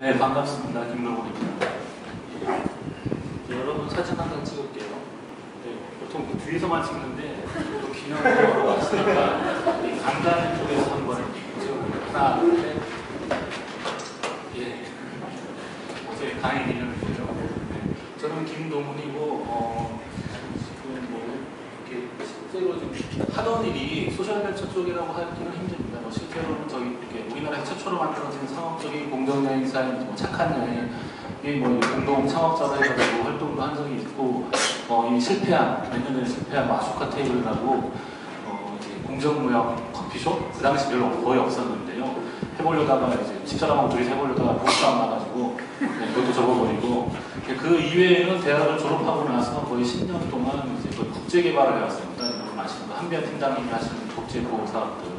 네, 반갑습니다. 김노곤입니다. 여러분 사진 한 장 찍을게요. 네, 보통 뒤에서만 찍는데 또 기념으로 왔으니까 이 간단 쪽에서 한번 찍어볼게요. 하나, 둘, 셋. 예. 어제 강의 기념이고요. 네, 저는 김노곤이고 지금 뭐 이렇게 실제로 좀 하던 일이 소셜벤처 쪽이라고 하기는 힘듭니다. 실제로는 저희 이렇게 우리나라에서 최초로 만들어진 상업적인 공정여행사인 뭐 착한 여행이 뭐 공동 창업자로 해가지고 활동도 한 적이 있고 이미 실패한 몇 년 전에 실패한 뭐 아쇼카 테이블이라고 이제 공정무역 커피숍 그 당시 별로 거의 없었는데요. 해보려다가 이제 집사람하고 둘이서 해보려다가 보스가 나가지고 네, 그것도 접어버리고 그 이외에는 대학을 졸업하고 나서 거의 10년 동안 이제 거의 국제개발을 해왔습니다. 여러분 아시는 거 한비아 팀장님이 하시는 국제보호 사업들.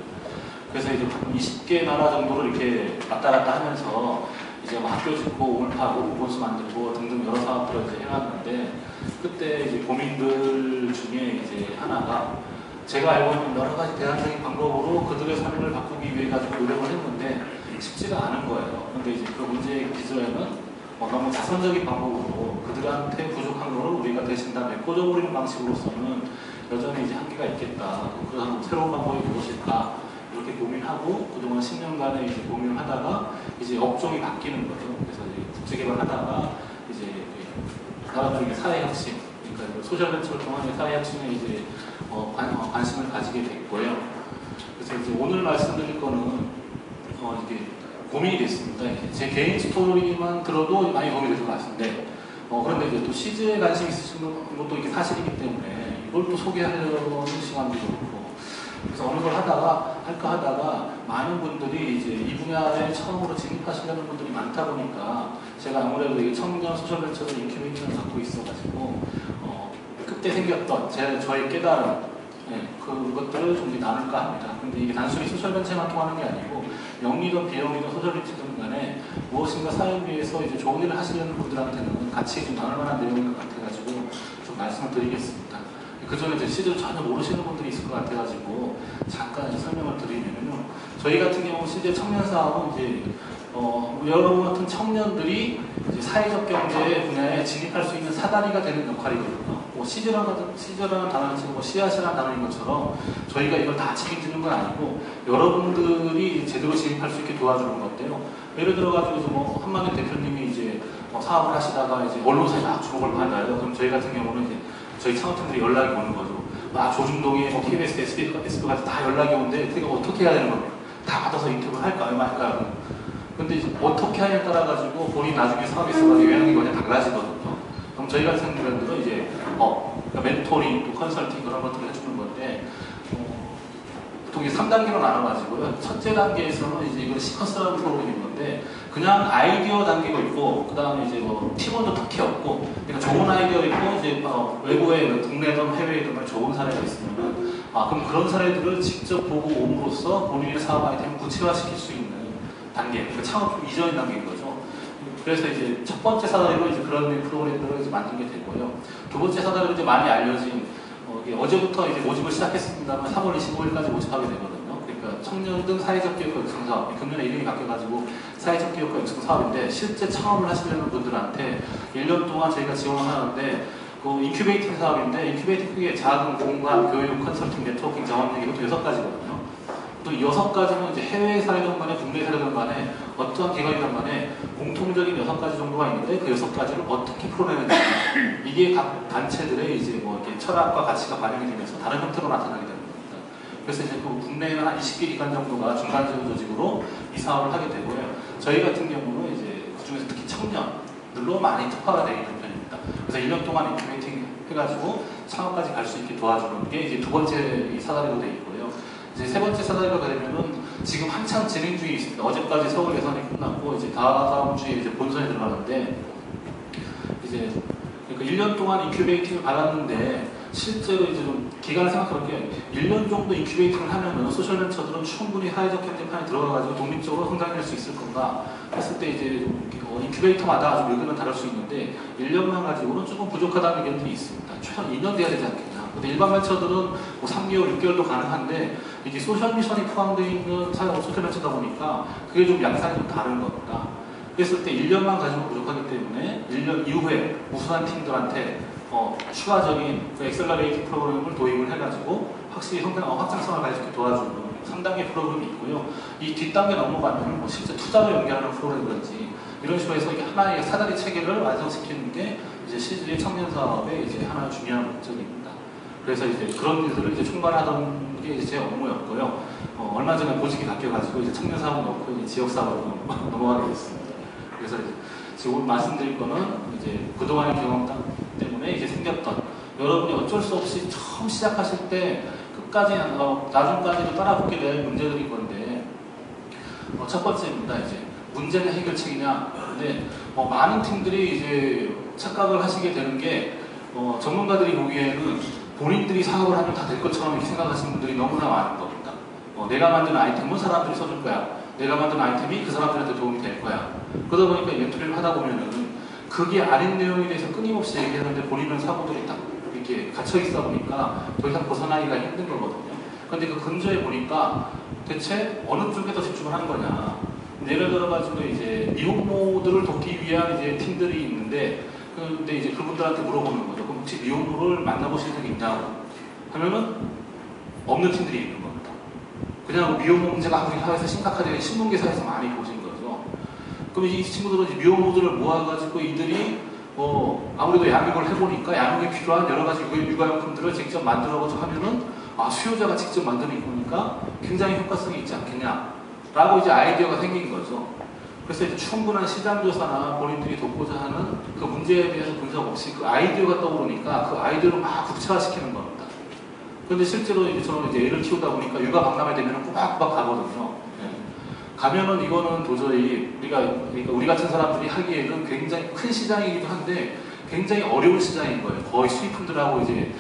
그래서 이제 20개 나라 정도를 이렇게 왔다 갔다 하면서 이제 뭐 학교 짓고 오물 파고 우본수 만들고 등등 여러 사업들을 이제 해왔는데 그때 이제 고민들 중에 이제 하나가 제가 알고 있는 여러 가지 대안적인 방법으로 그들의 삶을 바꾸기 위해 가지고 노력을 했는데 쉽지가 않은 거예요. 근데 이제 그 문제의 기저에는 너무 자선적인 방법으로 그들한테 부족한 거를 우리가 대신 다 메꿔줘버리는 방식으로서는 여전히 이제 한계가 있겠다. 그런 새로운 방법이 무엇일까? 이렇게 고민하고 그동안 10년간의 이제 고민을 하다가 이제 업종이 바뀌는 거죠. 그래서 이제 국제개발 하다가 이제 나라 중에 사회혁신, 그러니까 소셜벤처를 통한 사회혁신에 이제 관심을 가지게 됐고요. 그래서 이제 오늘 말씀드릴 거는 이게 고민이 됐습니다. 제 개인 스토리만 들어도 많이 도움이 될 것 같은데 그런데 이제 또 CG에 관심 있으신 것도 이게 사실이기 때문에 이걸 또 소개하려는 시간도 그렇고 그래서 어느 걸 할까 하다가 많은 분들이 이제 이 분야에 처음으로 진입하시려는 분들이 많다 보니까 제가 아무래도 이 청년 소셜벤처를 인큐베이팅을 갖고 있어가지고 그때 생겼던 저의 깨달음 그것들을 좀 나눌까 합니다. 근데 이게 단순히 소셜벤처만 통하는 게 아니고 영리든 비영리든 소셜벤처든 간에 무엇인가 사회를 위해서 이제 좋은 일을 하시려는 분들한테는 같이 좀 나눌 만한 내용인 것 같아가지고 좀 말씀을 드리겠습니다. 그 전에 이제 시즈를 전혀 모르시는 분들이 있을 것 같아가지고 잠깐 설명을 드리면요. 저희 같은 경우 실제 청년 사업은 이제 여러분 같은 청년들이 이제 사회적 경제 분야에 진입할 수 있는 사다리가 되는 역할이거든요. 뭐 시즈라는 단어는 지금 뭐 씨앗이라는 단어인 것처럼 저희가 이걸 다 책임지는 건 아니고 여러분들이 제대로 진입할 수 있게 도와주는 건데요. 예를 들어가지고 뭐 한만현 대표님이 이제 사업을 하시다가 이제 언론사에 막 주목을 받아요. 그럼 저희 같은 경우는 이제 저희 창업팀들이 연락이 오는 거죠. 막 조중동에 뭐 KBS, SBS까지 다 연락이 오는데 우리가 어떻게 해야 되는 겁니까? 다 받아서 인터뷰를 할까 얼마 할까? 근데 이제 어떻게 하냐에 따라 가지고 본인 나중에 사업이 있어가지고 영향이 그냥 달라지거든요. 그럼 저희 같은 경우는 이제 그러니까 멘토링, 또 컨설팅 그런 것들을 해주는 건데 보통 이게 3단계로 나눠가지고요. 첫째 단계에서는 이제 이거 시퀀스라는 프로그램인 건데 그냥 아이디어 단계가 있고 그 다음에 이제 뭐 팀원도 특히 없고 그러니까 좋은 아이디어 있고 이제 외부에 국내든 해외에든 좋은 사례가 있으면 그럼 그런 사례들을 직접 보고 옴으로써 본인의 사업 아이템을 구체화시킬 수 있는 단계, 그러니까 창업 이전의 단계인 거죠. 그래서 이제 첫 번째 사다리로 이제 그런 프로그램들을 이제 만든 게 되고요. 두 번째 사다리로 이제 많이 알려진 어제부터 이제 모집을 시작했습니다만 3월 25일까지 모집하게 되거든요. 그러니까 청년 등 사회적 기업가 육성 사업, 금년에 이름이 바뀌어가지고 사회적 기업가 육성 사업인데 실제 창업을 하시려는 분들한테 1년 동안 저희가 지원을 하는데 그 인큐베이팅 사업인데 인큐베이팅 크게 자금, 공간, 교육, 컨설팅, 네트워킹, 자원력 이것도 6가지거든요. 또 6가지는 이제 해외 사례든 간에 국내 사례든 간에 어떠한 기관이든 간에 공통적인 6가지 정도가 있는데 그 6가지를 어떻게 풀어내는지 이게 각 단체들의 이제 뭐 이렇게 철학과 가치가 반영이 되면서 다른 형태로 나타나게 되는 겁니다. 그래서 이제 그 국내에는 한 20개 기관 정도가 중간적인 조직으로 이 사업을 하게 되고요. 저희 같은 경우는 이제 그중에서 특히 청년들로 많이 특화가 되어 있는 편입니다. 그래서 1년 동안 인큐베이팅 해가지고 창업까지 갈 수 있게 도와주는 게 이제 두 번째 이 사다리로 되어 있고요. 이제 세 번째 사다리가 되면은 지금 한참 진행 중에 있습니다. 어제까지 서울 예선이 끝났고 이제 다음 주에 이제 본선에 들어가는데 이제 그러니까 1년 동안 인큐베이팅을 받았는데 실제로 이제 좀 기간을 생각해볼 게 1년 정도 인큐베이팅을 하면은 소셜벤처들은 충분히 사회적 경제판에 들어가가지고 독립적으로 성장할 수 있을 건가 했을 때 이제 인큐베이터마다 좀 의견은 다를 수 있는데 1년만 가지고는 조금 부족하다는 의견들이 있습니다. 최소한 2년 돼야 되지 않겠냐. 근데 일반 벤처들은 뭐 3개월, 6개월도 가능한데 이게 소셜 미션이 포함되어 있는 소셜 벤처다 보니까 그게 좀 양상이 좀 다른 겁니다. 그랬을 때 1년만 가지고 부족하기 때문에 1년 이후에 우수한 팀들한테 추가적인 그 엑셀러레이트 프로그램을 도입을 해가지고 확실히 확장성을 가지고 도와주는 상당히 프로그램이 있고요. 이 뒷단계 넘어가면 실제 투자로 연결하는 프로그램이든지 이런 식으로 해서 이게 하나의 사다리 체계를 완성시키는 게 이제 CG의 청년 사업의 이제 하나의 중요한 목적입니다. 그래서 이제 그런 일들을 이제 총괄하던 게 이제 제 업무였고요. 얼마 전에 보직이 바뀌어가지고 이제 청년 사업 넣고 이제 지역 사업으로 넘어가게 됐습니다. 그래서 이제 지금 말씀드릴 거는 이제 그동안의 경험 때문에 이제 생겼던 여러분이 어쩔 수 없이 처음 시작하실 때 끝까지 나중까지도 따라붙게 될 문제들인 건데 첫 번째입니다. 이제 문제는 해결책이냐. 근데 많은 팀들이 이제 착각을 하시게 되는 게 전문가들이 보기에는 본인들이 사업을 하면 다 될 것처럼 이렇게 생각하시는 분들이 너무나 많은 겁니다. 내가 만든 아이템은 사람들이 써줄 거야. 내가 만든 아이템이 그 사람들한테 도움이 될 거야. 그러다 보니까 멘토링을 하다 보면은 그게 아닌 내용에 대해서 끊임없이 얘기하는데 본인은 사고들이 딱 이렇게 갇혀 있어 보니까 더 이상 벗어나기가 힘든 거거든요. 근데 그 근저에 보니까 대체 어느 쪽에 더 집중을 한 거냐. 예를 들어가지고 이제 미혼모들을 돕기 위한 이제 팀들이 있는데 근데 이제 그분들한테 물어보는 거죠. 그럼 혹시 미혼모를 만나보신 적 있냐고 하면은 없는 팀들이 있는 겁니다. 그냥 미혼모 문제가 아무리 사회에서 심각하게 신문기사에서 많이 보신 거죠. 그럼 이 친구들은 이제 미혼모들을 모아가지고 이들이 아무래도 양육을 해보니까 양육에 필요한 여러 가지 육아용품들을 직접 만들어가지고 하면은 수요자가 직접 만드는 거니까 굉장히 효과성이 있지 않겠냐라고 이제 아이디어가 생긴 거죠. 그래서 이제 충분한 시장 조사나 본인들이 돕고자 하는 그 문제에 대해서 분석 없이 그 아이디어가 떠오르니까 그 아이디어를 막 구체화시키는 겁니다. 그런데 실제로 이제 저는 이제 애를 키우다 보니까 육아 박람회 되면 꼬박꼬박 가거든요. 가면은 이거는 도저히 그러니까 우리 같은 사람들이 하기에는 굉장히 큰 시장이기도 한데 굉장히 어려운 시장인 거예요. 거의 수입품들하고 이제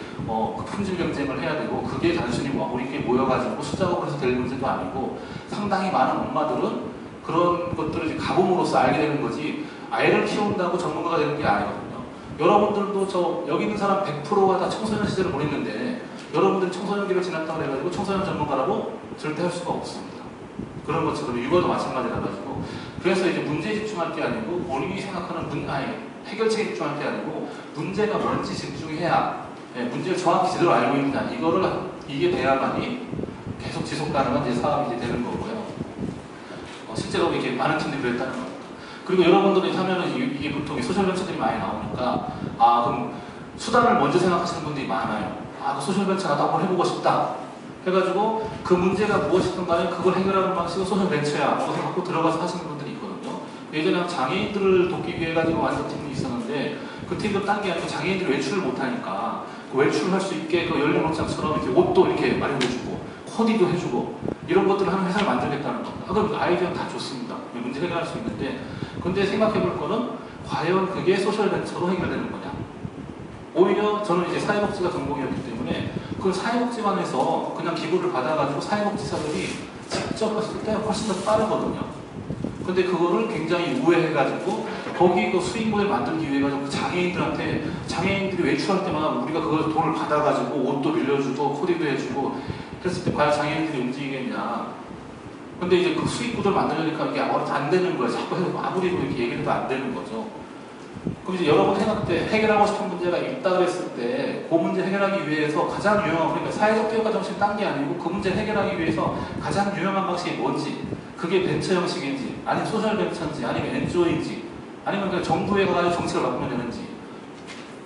품질 경쟁을 해야 되고 그게 단순히 우리끼리 모여가지고 수작업을 해서 될 문제도 아니고 상당히 많은 엄마들은 그런 것들을 이제 가봄으로써 알게 되는 거지 아이를 키운다고 전문가가 되는 게 아니거든요. 여러분들도 여기 있는 사람 100%가 다 청소년 시절을 보냈는데 여러분들이 청소년기를 지났다고 해가지고 청소년 전문가라고 절대 할 수가 없습니다. 그런 것처럼 육아도 마찬가지라 가지고 그래서 이제 문제에 집중할 게 아니고 본인이 생각하는 해결책에 집중할 게 아니고 문제가 뭔지 집중해야 문제를 정확히 제대로 알고 있느냐 이게 돼야만이 계속 지속 가능한 이제 사업이 이제 되는 거고요. 실제로 이렇게 많은 팀들이 그랬다는 겁니다. 그리고 여러분들이 하면은 이게 보통 소셜벤처들이 많이 나오니까 그럼 수단을 먼저 생각하시는 분들이 많아요. 그 소셜벤처 나도 한번 해보고 싶다. 해가지고 그 문제가 무엇이든 간에 그걸 해결하는 방식은 소셜벤처야 라고 생각하고 들어가서 하시는 분들이 있거든요. 예전에 장애인들을 돕기 위해 가지고 만든 팀이 있었는데 그 팀도 딴 게 아니고 장애인들이 외출을 못하니까 그 외출을 할 수 있게 그 연령목장처럼 이렇게 옷도 이렇게 마련해주고 코디도 해주고 이런 것들을 하는 회사를 만들겠다는 겁니다. 그럼 아이디어는 다 좋습니다. 문제 해결할 수 있는데 근데 생각해 볼 거는 과연 그게 소셜벤처로 해결되는 거냐. 오히려 저는 이제 사회복지가 전공이었기 때문에 그 사회복지관에서 그냥 기부를 받아가지고 사회복지사들이 직접 했을 때 훨씬 더 빠르거든요. 근데 그거를 굉장히 우회해가지고 거기 그 수익 모델 만들기 위해 가지고 장애인들이 외출할 때마다 우리가 그걸 돈을 받아가지고 옷도 빌려주고 코디도 해주고 그랬을 때 과연 장애인들이 움직이겠냐. 근데 이제 그 수익 구조를 만들려니까 이게 안 되는 거예요. 자꾸 해서 아무리 이렇게 얘기를 해도 안 되는 거죠. 그럼 이제 여러분 생각 때 해결하고 싶은 문제가 있다 그랬을 때 그 문제 해결하기 위해서 가장 유용한 그러니까 사회적 교육과 정신 딴 게 아니고 그 문제 해결하기 위해서 가장 유용한 방식이 뭔지 그게 벤처 형식인지 아니면 소셜 벤처인지 아니면 NGO인지 아니면 그냥 정부에 가서 정책을 바꾸면 되는지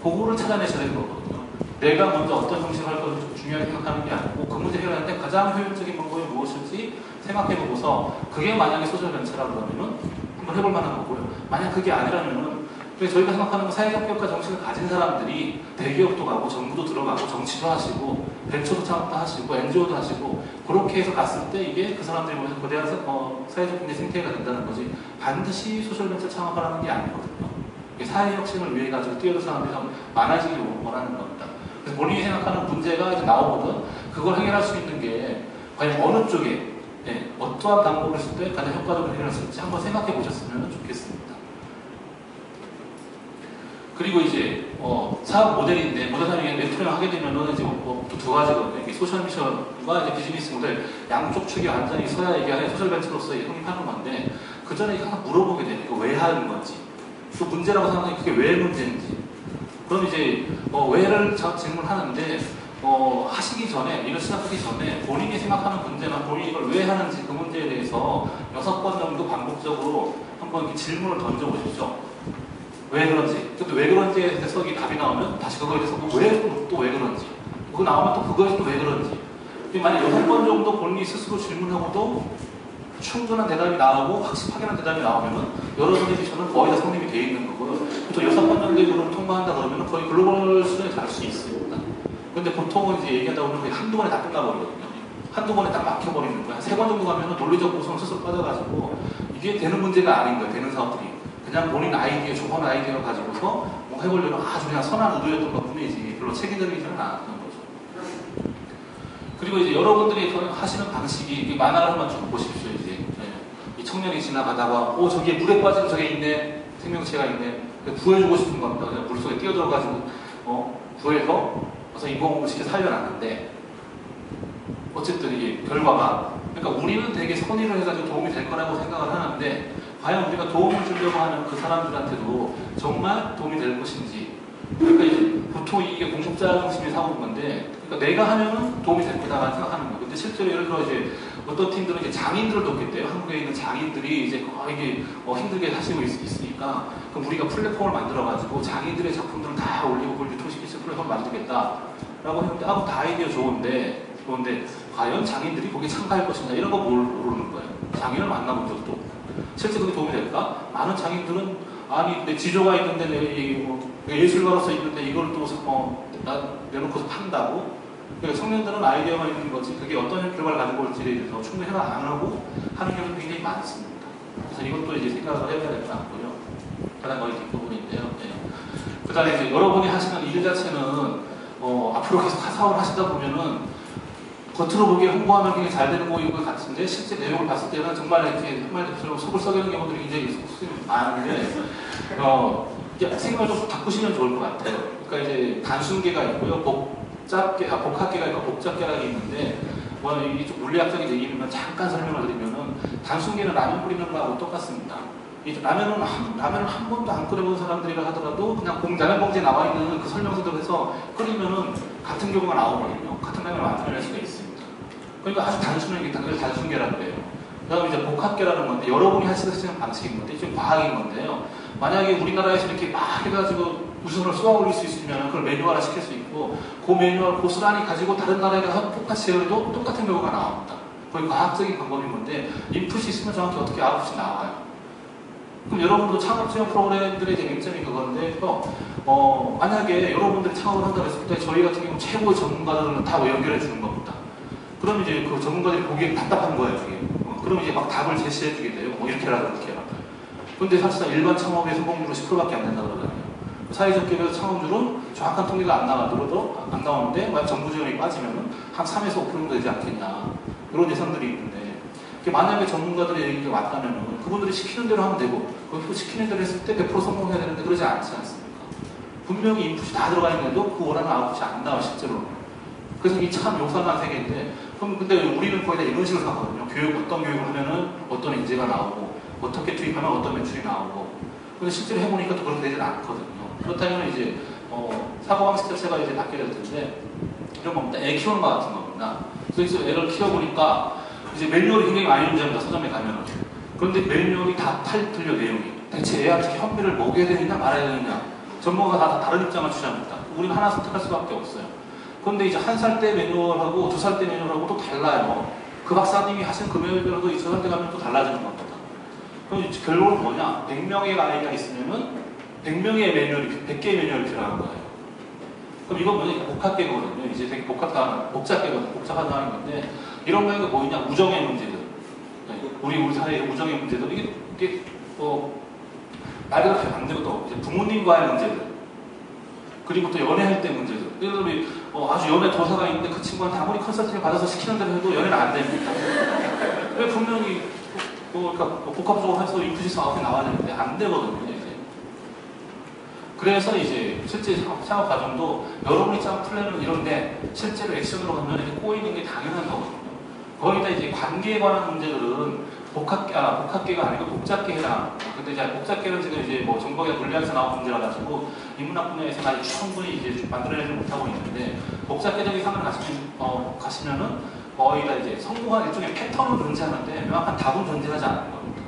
그거를 찾아내셔야 되는 거거든요. 내가 먼저 어떤 정책을 할 것을 중요하게 생각하는 게 아니고 그 문제 해결하는데 가장 효율적인 방법이 무엇일지 생각해보고서 그게 만약에 소셜 벤처라고 그러면은 한번 해볼 만한 거고요. 만약 그게 아니라면은 저희가 생각하는 건 사회적 교육과 정책을 가진 사람들이 대기업도 가고 정부도 들어가고 정치도 하시고 벤처도 창업도 하시고 NGO도 하시고 그렇게 해서 갔을 때 이게 그 사람들이 모여서 거대한 사회적 경제 생태계가 된다는 거지 반드시 소셜벤처 창업을 하는 게 아니거든요. 사회 혁신을 위해 가지고 뛰어든 사람들이 좀 많아지길 원하는 겁니다. 그래서 본인이 생각하는 문제가 이제 나오거든 그걸 해결할 수 있는 게 과연 어느 쪽에 어떠한 방법을 쓸 때 가장 효과적으로 해결할 수 있을지 한번 생각해 보셨으면 좋겠습니다. 그리고 이제 사업 모델인데 모델 사업에 멘토링을 하게 되면은 이제 두 가지거든요. 소셜 미션과 이제 비즈니스 모델 양쪽 축이 완전히 서야 이게 소셜 벤처로서 성립하는 건데 그 전에 항상 물어보게 되는 거 왜 하는 건지, 또 문제라고 생각하면 그게 왜 문제인지. 그럼 이제 왜를 질문하는데 하시기 전에, 일을 시작하기 전에 본인이 생각하는 문제나 본인이 이걸 왜 하는지 그 문제에 대해서 6번 정도 반복적으로 한번 이렇게 질문을 던져보십시오. 왜 그런지. 근데 왜 그런지에 대해서 이 답이 나오면 다시 그거에 대해서 또 왜 그런지. 그거 나오면 또 그거에 또 왜 그런지. 만약 6번 정도 본인이 스스로 질문하고도 충분한 대답이 나오고 확실하게는 대답이 나오면은 여러분들이 저는 거의 다 성립이 되어 있는 거고요. 보통 6번 정도의 그룹을 통과한다 그러면은 거의 글로벌 수준에 갈 수 있습니다. 근데 보통은 이제 얘기하다 보면 거의 한두 번에 다 끝나버리거든요. 한두 번에 딱 막혀버리는 거예요. 한 3번 정도 가면은 논리적 구성을 스스로 빠져가지고 이게 되는 문제가 아닌 거예요. 되는 사업들이. 그냥 본인 아이디어, 좋은 아이디어 가지고서 뭐 해보려는 아주 그냥 선한 의도였던 것 뿐이지 별로 체계적이지는 않았던 거죠. 그리고 이제 여러분들이 하시는 방식이 만화를 한번 쭉 보십시오. 이제 이 청년이 지나가다가 저기에 물에 빠진 저게 있네, 생명체가 있네, 구해주고 싶은 겁니다. 그냥 물속에 뛰어들어가지고 구해서 그래서 인공호흡을 시켜 살려놨는데 어쨌든 이게 결과가, 그러니까 우리는 되게 선의를 해가지고 도움이 될 거라고 생각을 하는데 과연 우리가 도움을 주려고 하는 그 사람들한테도 정말 도움이 될 것인지. 그러니까 이제 보통 이게 공급자 중심의 사고인 건데, 그러니까 내가 하면은 도움이 될 거다라는 생각하는 거예요. 근데 실제로 예를 들어 이제 어떤 팀들은 이제 장인들을 돕겠대요. 한국에 있는 장인들이 이제 이게 힘들게 하시고 있으니까, 그럼 우리가 플랫폼을 만들어가지고 장인들의 작품들을 다 올리고 그걸 유통시킬 수 있는 플랫폼을 만들겠다라고 했는데, 다 아이디어 좋은데 과연 장인들이 거기에 참가할 것인가 이런 거 모르는 거예요. 장인을 만나본 적도 없고. 실제 그게 도움이 될까? 많은 장인들은 아니 내 지조가 있는데 내가 예술가로서 있는데 이걸 또 내놓고서 판다고. 그러니까 청년들은 아이디어가 있는 거지 그게 어떤 결과를 가지고 올지에 대해서 충분히 생각 안 하고 하는 경우도 굉장히 많습니다. 그래서 이것도 이제 생각을 해봐야 될 것 같고요. 가장 거의 뒷부분인데요. 그 다음에 이제 여러분이 하시는 일 자체는 앞으로 계속 사업을 하시다 보면은 겉으로 보기에 홍보하면 굉장히 잘 되는 거인 것 같은데 실제 내용을 봤을 때는 정말 이렇게 한마디로 속을 썩이는 경우들이 굉장히 많은데 생각을 좀 바꾸시면 좋을 것 같아요. 그러니까 이제 단순계가 있고요, 복합계가 있고 복잡계라는 게 있는데 이게 좀 물리학적인 얘기면 잠깐 설명을 드리면은 단순계는 라면 끓이는 거하고 똑같습니다. 라면을 한 번도 안 끓여본 사람들이라 하더라도 그냥 라면 봉지에 나와 있는 그 설명서대로 해서 끓이면은 같은 경우가 나오거든요. 같은 라면을 만들어낼 수가 있습니다. 그러니까 아주 단순한 게 단순계라고 해요. 그 다음에 이제 복합계라는 건데 여러분이 하시는 방식인 건데 좀 과학인 건데요. 만약에 우리나라에서 이렇게 막 해가지고 우선을 쏘아 올릴 수 있으면 그걸 매뉴얼화 시킬 수 있고 그 매뉴얼 고스란히 가지고 다른 나라에 가서 똑같이 해도 똑같은 결과가 나옵니다. 거의 과학적인 방법인 건데 인풋이 있으면 정확히 어떻게 아웃풋이 나와요. 그럼 여러분도 창업 지원 프로그램들의 맹점이 그건데 만약에 여러분들이 창업을 한다고 했을 때 저희 같은 경우 최고의 전문가들은 다 연결해 주는 겁니다. 그럼 이제 그 전문가들이 보기엔 답답한 거예요. 이게. 그럼 이제 막 답을 제시해 주게 돼요. 이렇게 해라 그렇게 해라. 근데 사실상 일반 창업의 성공률은 10%밖에 안 된다 그러잖아요. 사회적 기업에서 창업률은 정확한 통계가 안 나오는데 만약 정부 지원이 빠지면 한 3에서 5% 정도 되지 않겠냐. 이런 예상들이 있는데 만약에 전문가들의 얘기가 맞다면 그분들이 시키는 대로 하면 되고 그 시키는 대로 했을 때 100% 성공해야 되는데 그러지 않지 않습니까? 분명히 인풋이 다 들어가 있는데도 그 원하는 아웃풋이 안 나와 실제로. 그래서 이게 참 요상한 세계인데 그럼 근데 우리는 거의 다 이런 식으로 하거든요. 어떤 교육을 하면은 어떤 인재가 나오고 어떻게 투입하면 어떤 매출이 나오고 근데 실제로 해보니까 또 그렇게 되진 않거든요. 그렇다면 이제 사고방식 자체가 이제 바뀌게 될 텐데 이런 겁니다. 애 키우는 것 같은 겁니다. 그래서 애를 키워보니까 이제 매뉴얼이 굉장히 많이 존재합니다. 서점에 가면은. 그런데 매뉴얼이 다 틀려 내용이. 대체 애한테 현미를 먹여야 되느냐 말아야 되느냐. 전문가가 다 다른 입장을 취합니다. 우리는 하나 선택할 수밖에 없어요. 그런데 이제 1살 때 매뉴얼하고 2살 때 매뉴얼하고 또 달라요. 그 박사님이 하신 그 매뉴얼도 2살 때 가면 또 달라지는 겁니다. 그럼 결론은 뭐냐? 100명의 아이가 있으면은 100명의 매뉴얼이, 100개의 매뉴얼이 필요한 거예요. 그럼 이건 뭐냐? 복합계거든요. 이제 되게 복잡계거든요. 복잡한 상황인 건데, 이런 거가 뭐냐? 우정의 문제들. 우리 사회의 우정의 문제들. 이게 말 그대로 안 되고 또 부모님과의 문제들. 그리고 또 연애할 때 문제들. 예를 들어 아주 연애 도사가 있는데 그 친구한테 아무리 컨설팅을 받아서 시키는 대로 해도 연애는 안 됩니다. 왜 분명히 그러니까 복합적으로 해서 인풋이 정확히 나와야 되는데 안 되거든요. 이제. 그래서 이제 실제 창업 과정도 여러분이 짠 플랜은 이런데 실제로 액션으로 가면 이렇게 꼬이는 게 당연한 거거든요. 거의 다 이제 관계에 관한 문제들은 복합계가 아니고 복잡계에 해당. 근데 이제 복잡계는 지금 이제 뭐 정보의 분리학에서 나온 문제라 가지고 인문학 분야에서 아직 충분히 이제 만들어내지 못하고 있는데 복잡계적인 상을 가시면은 거의 다 이제 성공한 일종의 패턴은 존재하는데 명확한 답은 존재하지 않는 겁니다.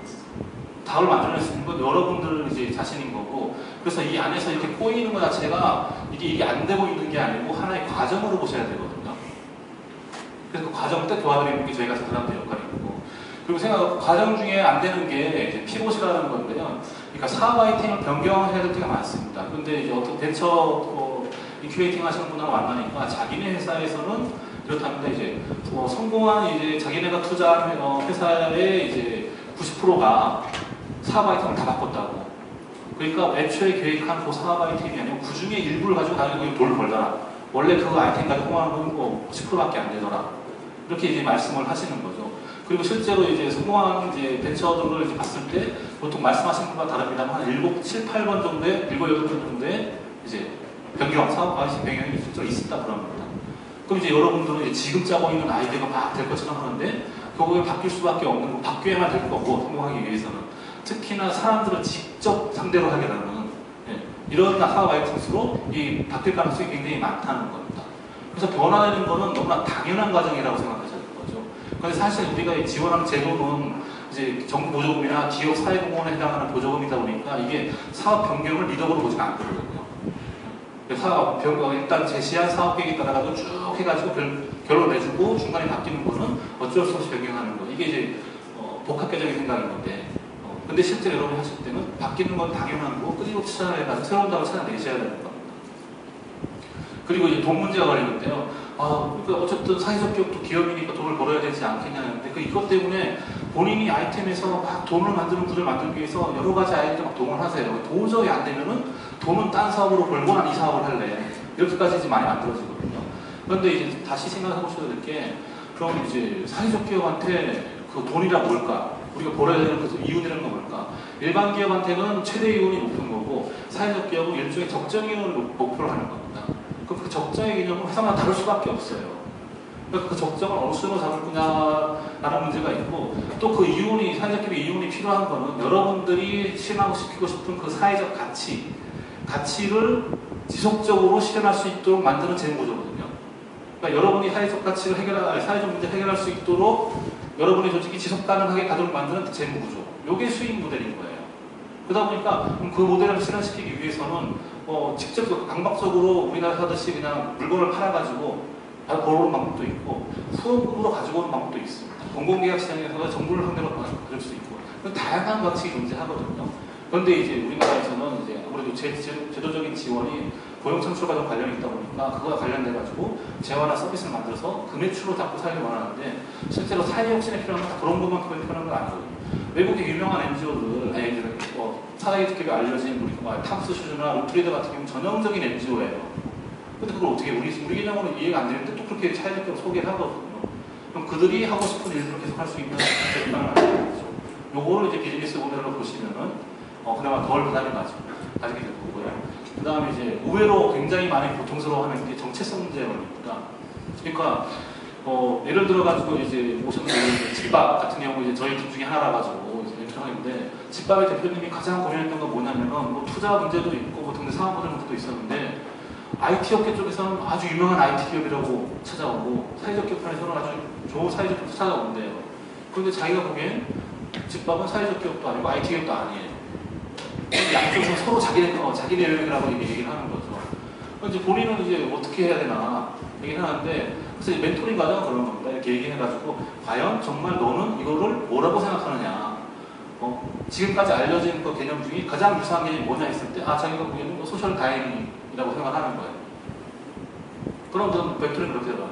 답을 만들어낼 수 있는 건 여러분들 이제 자신인 거고, 그래서 이 안에서 이렇게 꼬이는 것 자체가 이게 안 되고 있는 게 아니고 하나의 과정으로 보셔야 되거든요. 그래서 그 과정을 딱 도와드리는 게 저희가 사람들 역할이고, 그리고 생각하고 과정 중에 안 되는 게 이제 피봇이라는 건데요. 그러니까 사업 아이템을 변경해야 될 때가 많습니다. 근데 이제 어떤 벤처 인큐베이팅 하시는 분하고 만나니까 자기네 회사에서는 이렇답니다. 이제 성공한 이제 자기네가 투자한 회사의 이제 90%가 사업 아이템을 다 바꿨다고. 그러니까 애초에 계획한 그 사업 아이템이 아니고 그 중에 일부를 가지고 나중에 돈을 벌더라. 원래 그 아이템 가지고 성공하는 건 10%밖에 안 되더라. 이렇게 이제 말씀을 하시는 거죠. 그리고 실제로 이제 성공한 이제 벤처들을 이제 봤을 때 보통 말씀하신 것과 다릅니다만 한 7, 8번 정도의 7, 8번 정도의 이제 사업 아이템 변경이 실제로 있었다 그럽니다. 그럼 이제 여러분들은 이제 지금 짜고 있는 아이디어가 막 될 것처럼 하는데 결국에 바뀔 수밖에 없는 거, 바뀌어야만 될 거고 성공하기 위해서는 특히나 사람들을 직접 상대로 하게 되는 이런 사업 아이템수로 이 바뀔 가능성이 굉장히 많다는 겁니다. 그래서 변화되는 거는 너무나 당연한 과정이라고 생각하셔야 될 거죠. 그런데 사실 우리가 지원하는 제도는 이제 정부 보조금이나 기업 사회공헌에 해당하는 보조금이다 보니까 이게 사업 변경을 미덕으로 보지는 않거든요. 사업 변경, 일단 제시한 사업 계획에 따라가도 쭉 해가지고 결론 내주고 중간에 바뀌는 거는 어쩔 수 없이 변경하는 거. 이게 이제 복합계적인 생각인 건데. 근데 실제로 여러분이 하실 때는 바뀌는 건 당연한 거고 끊임없이 찾아내가지고 새로운 답을 찾아내셔야 되는 겁니다. 그리고 이제 돈 문제가 걸리는데요. 그러니까 어쨌든 사회적 기업도 기업이니까 돈을 벌어야 되지 않겠냐는데 이것 때문에 본인이 아이템에서 막 돈을 만드는 구조를 만들기 위해서 여러 가지 아이템을 막 동원하세요. 도저히 안 되면은 돈은 딴 사업으로 벌고 난 이 사업을 할래. 이렇게까지 이제 많이 만들어지거든요. 그런데 이제 다시 생각해 보셔야 될 게 그럼 이제 사회적 기업한테 그 돈이라 뭘까? 우리가 벌어야 되는 그 이윤이라는 건 뭘까? 일반 기업한테는 최대 이윤이 높은 거고 사회적 기업은 일종의 적정 이윤을 목표로 하는 겁니다. 그럼 그 적정의 개념은 회사마다 다를 수밖에 없어요. 그러니까 그 적정을 어느 수로 잡을 거냐라는 문제가 있고 또 그 이윤이 사회적 기업의 이윤이 필요한 거는 여러분들이 실현시키고 싶은 그 사회적 가치를 지속적으로 실현할 수 있도록 만드는 재무구조거든요. 그러니까 여러분이 사회적 문제를 해결할 수 있도록 여러분이 솔직히 지속 가능하게 가도록 만드는 재무구조. 이게 수익 모델인 거예요. 그러다 보니까 그 모델을 실현시키기 위해서는 직접 강박적으로 우리가 하듯이 그냥 물건을 팔아가지고 벌어오는 방법도 있고 후원금으로 가지고 오는 방법도 있습니다. 공공계약 시장에서 정부를 상대로 가질 수 있고 다양한 방식이 존재하거든요. 그런데 이제 우리나라에서는 이제 아무래도 제도적인 지원이 고용창출과 좀 관련이 있다 보니까 그거와 관련돼가지고 재화나 서비스를 만들어서 금액추로 자꾸 사용을 원하는데 실제로 사회 혁신에 필요한 건 그런 것만 필요한 건 아니거든요. 외국의 유명한 NGO들, 사회적으로 알려진 우리 탐스 슈즈나 루트리더 같은 경우는 전형적인 NGO예요. 근데 그걸 어떻게 우리 개념으로 이해가 안 되는데 또 그렇게 사회적으로 소개를 하거든요. 그럼 그들이 하고 싶은 일들을 계속 할 수 있는 대상을 하는 거죠. 요거를 이제 비즈니스 모델로 보시면은 그나마 덜 부담이 가지게 될 거고요. 그 다음에 이제 의외로 굉장히 많이 고통스러워하는 게 정체성 문제입니다. 그러니까 예를 들어가지고 이제 오셨는 집밥 같은 경우 이제 저희 팀 중에 하나라 가지고 연출하는데 집밥의 대표님이 가장 고민했던 건 뭐냐면은 뭐 투자 문제도 있고 뭐 등등 상황 모델 문제도 있었는데 IT 업계 쪽에서는 아주 유명한 IT 기업이라고 찾아오고 사회적 기업판에서는 아주 좋은 사회적 기업도 찾아오는데요. 그런데 자기가 보기엔 집밥은 사회적 기업도 아니고 IT 기업도 아니에요. 양쪽에서 서로 자기네 영역이라고 얘기를 하는 거죠. 이제 본인은 이제 어떻게 해야 되나 얘기를 하는데 그래서 멘토링 과정은 그런 겁니다. 이렇게 얘기해가지고 과연 정말 너는 이거를 뭐라고 생각하느냐. 지금까지 알려진 그 개념 중에 가장 유사한 개념이 뭐냐 했을 때 자기가 보기에는 소셜 다이닝이라고 생각하는 거예요. 그럼 저는 멘토링 그렇게 해요.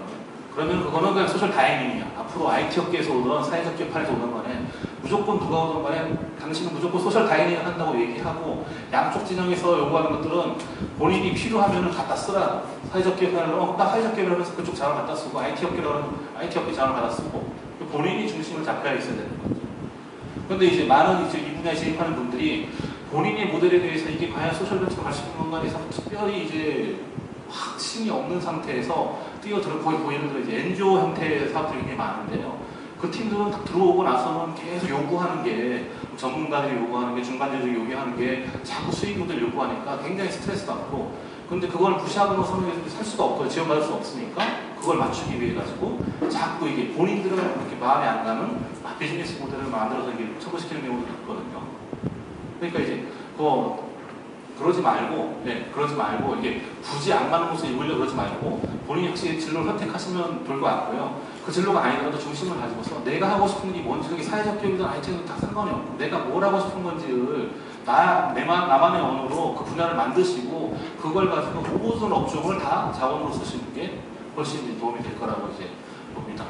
그러면 그거는 그냥 소셜 다이닝이야. 앞으로 IT 업계에서 오든 사회적 기업판에서 오든 간에 무조건 누가 오든 간에 당신은 무조건 소셜 다이닝을 한다고 얘기하고 양쪽 진영에서 요구하는 것들은 본인이 필요하면 갖다 쓰라. 사회적 기업판을 딱 사회적 기업을 하면서 그쪽 자원을 갖다 쓰고 IT 업계라면 IT 업계 자원을 갖다 쓰고 본인이 중심을 잡혀야 있어야 되는 거죠. 그런데 이제 많은 이 분야에 진입하는 분들이 본인의 모델에 대해서 이게 과연 소셜 벤처가 갈 수 있는 건가에 대해서 특별히 이제 확신이 없는 상태에서 뛰어들어 거의 보이는 이제 NGO 형태의 사업들이 굉장히 많은데요. 그 팀들은 딱 들어오고 나서는 계속 요구하는 게 전문가들이 요구하는 게 중간재들이 요구하는 게 자꾸 수익률을 요구하니까 굉장히 스트레스 받고 근데 그걸 무시하고서는 살 수가 없고 지원받을 수 없으니까 그걸 맞추기 위해 가지고 자꾸 이게 본인들은 그렇게 마음에 안 가는 비즈니스 모델을 만들어서 이게 처벌시키는 경우도 있거든요. 그러니까 이제 그러지 말고 이게 굳이 안 가는 곳을 입으려고 그러지 말고 본인이 확실히 진로를 선택하시면 될 것 같고요. 그 진로가 아니더라도 중심을 가지고서 내가 하고 싶은 게 뭔지 그게 사회적 교육이든 아이템이든 다 상관이 없고 내가 뭘 하고 싶은 건지를 나만의 언어로 그 분야를 만드시고 그걸 가지고 모든 업종을 다 자원으로 쓰시는 게 훨씬 도움이 될 거라고 이제 봅니다.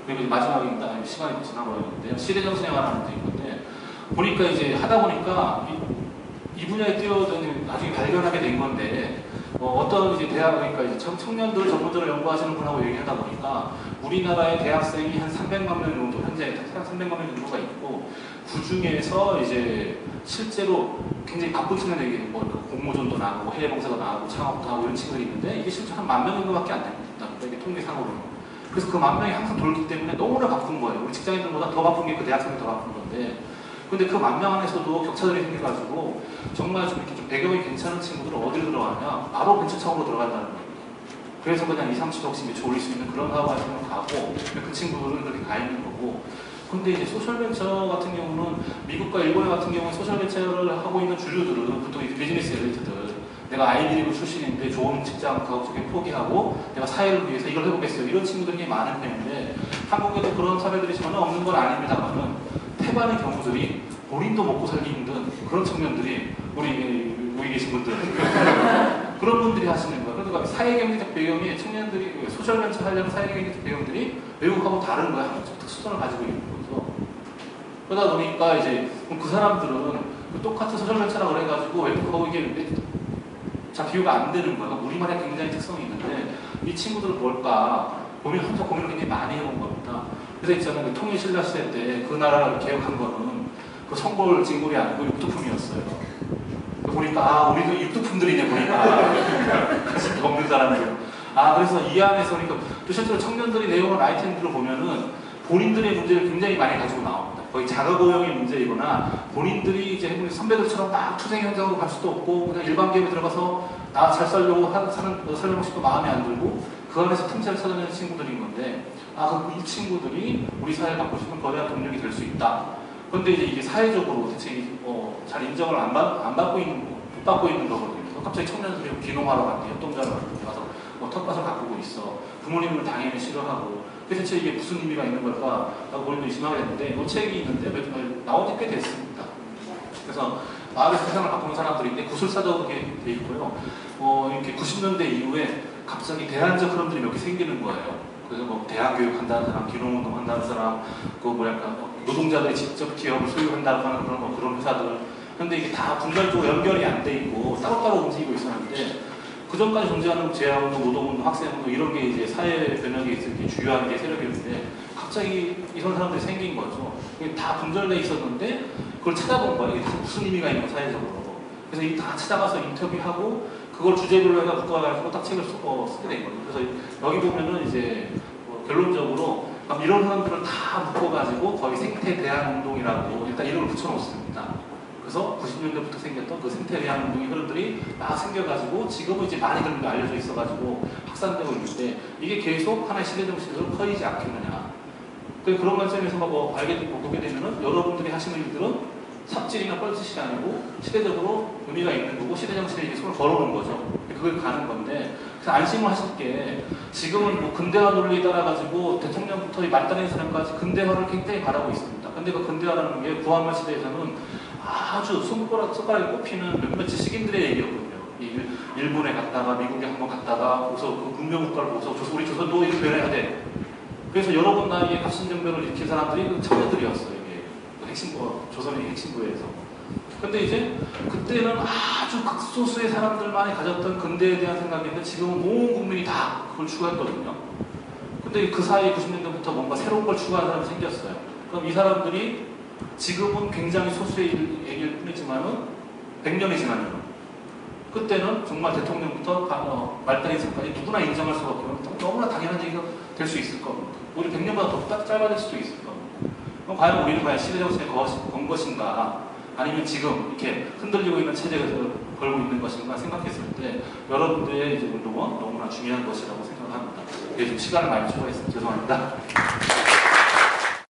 그리고 마지막입니다. 시간이 지나버렸는데요. 시대정신에 관한 데 있는데 보니까 이제 하다 보니까 이 분야에 뛰어든 나중에 발견하게 된 건데 어떤 이제 대학 그러니까 이제 청년들 전문적으로 연구하시는 분하고 얘기하다 보니까 우리나라의 대학생이 한 300만 명 정도 현재 300만 명 정도가 있고 그 중에서 이제 실제로 굉장히 바쁜 청년들이 뭐 공모전도 나가고 해외 봉사도 나가고 창업도 하고 이런 친구들이 있는데 이게 실제 한 10,000명 정도밖에 안 됩니다. 이게 통계상으로는. 그래서 그 10,000명이 항상 돌기 때문에 너무나 바쁜 거예요. 우리 직장인들보다 더 바쁜 게 그 대학생이 더 바쁜 건데. 근데 그 10,000명 안에서도 격차들이 생겨가지고 정말 좀 이렇게 좀 배경이 괜찮은 친구들은 어디로 들어가냐? 바로 벤처창으로 들어간다는 거예요. 그래서 그냥 2, 30억씩 매출 올릴 수 있는 그런 사업 같은 거 가고 그 친구들은 그렇게 가 있는 거고. 근데 이제 소셜벤처 같은 경우는 미국과 일본 같은 경우는 소셜벤처를 하고 있는 주류들은 보통 이제 비즈니스 엘리트들 내가 아이비리그 출신인데 좋은 직장 가급적에 포기하고 내가 사회를 위해서 이걸 해보겠어요. 이런 친구들이 많은 편인데 한국에도 그런 사례들이 전혀 없는 건 아닙니다만은 태반의 경우들이 본인도 먹고 살기 힘든 그런 청년들이 우리 계신 분들 그런 분들이 하시는 거예요. 그러니까 사회경제적 배경이 청년들이 소셜벤처 하려는 사회경제적 배경들이 외국하고 다른 거야. 한국적 특수성을 가지고 있는 거죠. 그러다 보니까 이제 그 사람들은 똑같은 소셜벤처라고 그래가지고 외국하고 이게 잘 비교가 안 되는 거예요. 우리만의 굉장히 특성이 있는데 이 친구들은 뭘까 혼자 고민을 굉장히 많이 해본 겁니다. 그래서 있잖아요. 그 통일신라 시대 때 그 나라를 개혁한 거는 그 성골 진골이 아니고 육두품이었어요. 보니까 우리도 육두품들이네 보니까 관심이 없는 사람들. 그래서 이 안에서 그러니까 또 실제로 청년들이 내용을 아이템들을 보면은 본인들의 문제를 굉장히 많이 가지고 나옵니다. 거의 자가고용의 문제이거나 본인들이 이제 선배들처럼 막 투쟁 현장으로 갈 수도 없고 그냥 일반 기업에 들어가서 나 잘 살려고 사는 방식도 마음에 안 들고 그 안에서 틈새를 찾아내는 친구들인 건데 이 친구들이 우리 사회를 바꿀 수 있는 거대한 동력이 될 수 있다. 그런데 이제 사회적으로 대체 잘 인정을 못 받고 있는 거거든요. 갑자기 청년들이 귀농하러 갔대, 협동자로 가서 텃밭을 가꾸고 있어. 부모님을 당연히 싫어하고. 대체 이게 무슨 의미가 있는 걸까? 라고 고민도 심하게 했는데, 책이 있는데 나온 지 꽤 됐습니다. 그래서 마을에서 세상을 바꾸는 사람들인데 구술사도 돼 있고요. 이렇게 90년대 이후에 갑자기 대안적 흐름들이 몇 개 생기는 거예요. 그래서 대학교육 한다는 사람, 귀농운동 한다는 사람, 노동자들이 직접 기업을 소유한다고 하는 그런 회사들. 근데 이게 다 분절적으로 연결이 안 돼 있고 따로따로 움직이고 있었는데 그 전까지 존재하는 재활운동, 노동운동, 학생운동 이런 게 이제 사회 변혁에 있을 주요한 게 세력이었는데 갑자기 이런 사람들이 생긴 거죠. 다 분절돼 있었는데 그걸 찾아본 거예요. 이게 무슨 의미가 있는 사회적으로. 그래서 이 다 찾아가서 인터뷰하고 그걸 주제별로 해서 묶어가지고 딱 책을 쓰게 된 거예요. 그래서 여기 보면은 이제 결론적으로 이런 사람들을 다 묶어가지고 거의 생태 대안 운동이라고 일단 이름을 붙여놓습니다. 그래서 90년대부터 생겼던 그 생태 대안 운동의 흐름들이 막 생겨가지고 지금은 이제 많이들 알려져 있어가지고 확산되고 있는데 이게 계속 하나의 시대 정신으로 커지지 않겠느냐. 그런 관점에서 보게 되면은 여러분들이 하시는 일들은 삽질이나 뻘짓이 아니고 시대적으로 의미가 있는 거고 시대 정신에 이게 손을 걸어놓은 거죠. 그걸 가는 건데 그래서 안심을 하실 게 지금은 근대화 논리에 따라가지고 대통령부터 말단의 사람까지 근대화를 굉장히 바라고 있습니다. 근데 그 근대화라는 게 부활말 시대에서는 아주 손가락에 꼽히는 몇몇 식인들의 얘기였거든요. 일본에 갔다가 미국에 한번 갔다가 거기서 그 문명국가를 보고서 우리 조선도 이렇게 변해야 돼. 그래서 여러 번 나이에 갑신정변을 일으킨 사람들이 그 청년들이었어요. 조선의 핵심부에서. 근데 이제 그때는 아주 극소수의 사람들만이 가졌던 근대에 대한 생각인데 지금은 온 국민이 다 그걸 추구했거든요. 근데 그 사이 90년대부터 뭔가 새로운 걸 추구하는 사람이 생겼어요. 그럼 이 사람들이 지금은 굉장히 소수의 얘기일 뿐이지만은 100년이 지나면 그때는 정말 대통령부터 말단 인사까지 누구나 인정할 수가 없고 너무나 당연한 얘기가 될 수 있을 겁니다. 우리 100년보다 더 짧아질 수도 있을 겁니다. 그럼 과연 우리는 과연 시대 정신에 건 것인가, 아니면 지금 이렇게 흔들리고 있는 체제에서 걸고 있는 것인가 생각했을 때 여러분들의 이제 운동은 너무나 중요한 것이라고 생각합니다. 좀 시간을 많이 초과했습니다. 죄송합니다.